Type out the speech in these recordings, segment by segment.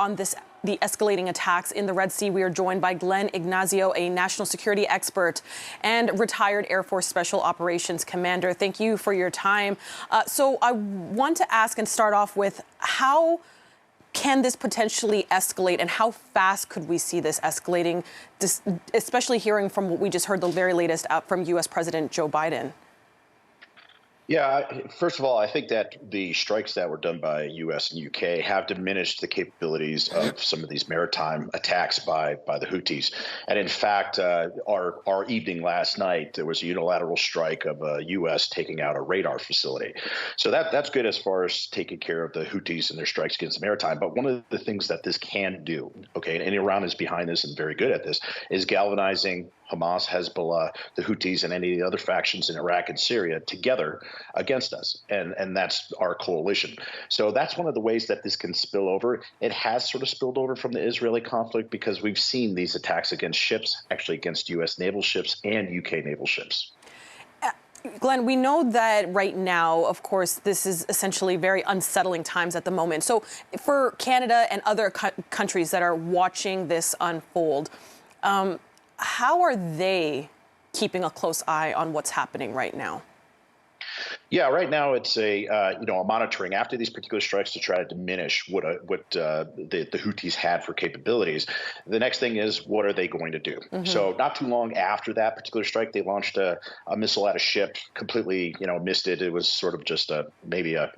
on the escalating attacks in the Red Sea. We are joined by Glenn Ignazio, a national security expert and retired Air Force Special Operations Commander. Thank you for your time. So I want to ask and start off with, how can this potentially escalate, and how fast could we see this escalating, especially hearing from what we just heard, the very latest from U.S. President Joe Biden? Yeah, first of all, I think that the strikes that were done by U.S. and U.K. have diminished the capabilities of some of these maritime attacks by the Houthis. And in fact, our evening last night, there was a unilateral strike of U.S. taking out a radar facility. So that's good as far as taking care of the Houthis and their strikes against the maritime. But one of the things that this can do, okay, and Iran is behind this and very good at this, is galvanizing Hamas, Hezbollah, the Houthis, and any of the other factions in Iraq and Syria together against us. And that's our coalition. So that's one of the ways that this can spill over. It has sort of spilled over from the Israeli conflict because we've seen these attacks against ships, actually against U.S. naval ships and U.K. naval ships. Glenn, we know that right now, of course, this is essentially very unsettling times at the moment. So for Canada and other countries that are watching this unfold, how are they keeping a close eye on what's happening right now? Yeah, right now it's a monitoring after these particular strikes to try to diminish what the Houthis had for capabilities. The next thing is, what are they going to do? So not too long after that particular strike, they launched a missile at a ship, completely missed it. It was sort of just maybe a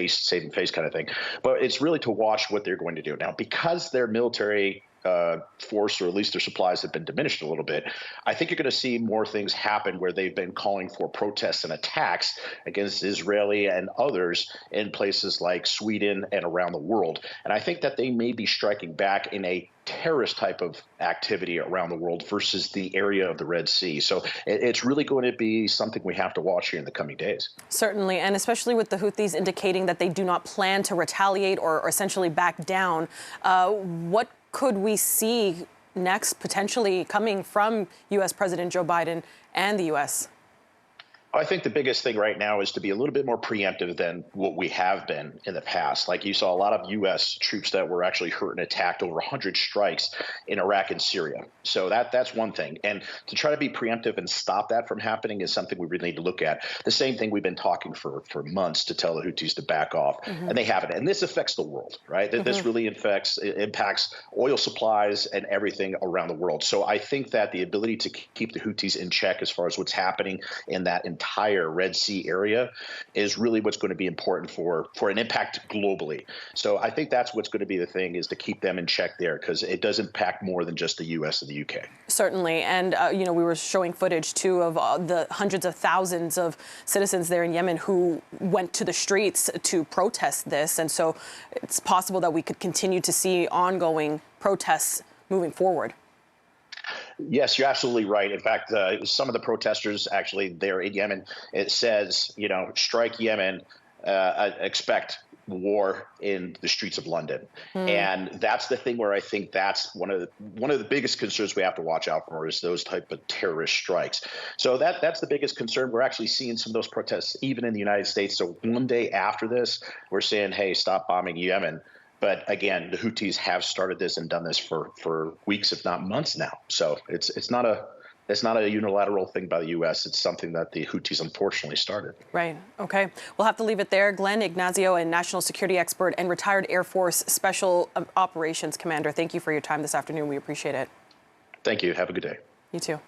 saving face kind of thing. But it's really to watch what they're going to do now, because their military force, or at least their supplies, have been diminished a little bit. I think you're going to see more things happen where they've been calling for protests and attacks against Israeli and others in places like Sweden and around the world. And I think that they may be striking back in a terrorist type of activity around the world versus the area of the Red Sea. So it's really going to be something we have to watch here in the coming days. Certainly, and especially with the Houthis indicating that they do not plan to retaliate or essentially back down. What could we see next, potentially coming from U.S. President Joe Biden and the U.S.? I think the biggest thing right now is to be a little bit more preemptive than what we have been in the past. Like, you saw a lot of U.S. troops that were actually hurt and attacked, over 100 strikes in Iraq and Syria. So that's one thing. And to try to be preemptive and stop that from happening is something we really need to look at. The same thing we've been talking for months, to tell the Houthis to back off, and they haven't. And this affects the world, right? This really impacts oil supplies and everything around the world. So I think that the ability to keep the Houthis in check as far as what's happening in that entire Red Sea area is really what's going to be important for an impact globally. So I think that's what's going to be the thing, is to keep them in check there, because it does impact more than just the U.S. and the U.K. Certainly. And, we were showing footage, too, of the hundreds of thousands of citizens there in Yemen who went to the streets to protest this. And so it's possible that we could continue to see ongoing protests moving forward. Yes, you're absolutely right. In fact, some of the protesters actually there in Yemen, it says, strike Yemen, expect war in the streets of London. And that's the thing where I think that's one of the biggest concerns we have to watch out for, is those type of terrorist strikes. So that's the biggest concern. We're actually seeing some of those protests even in the United States. So one day after this, we're saying, hey, stop bombing Yemen. But again, the Houthis have started this and done this for weeks, if not months now. So it's not a unilateral thing by the U.S. It's something that the Houthis unfortunately started. Right. Okay. We'll have to leave it there. Glenn Ignazio, a national security expert and retired Air Force Special Operations Commander. Thank you for your time this afternoon. We appreciate it. Thank you. Have a good day. You too.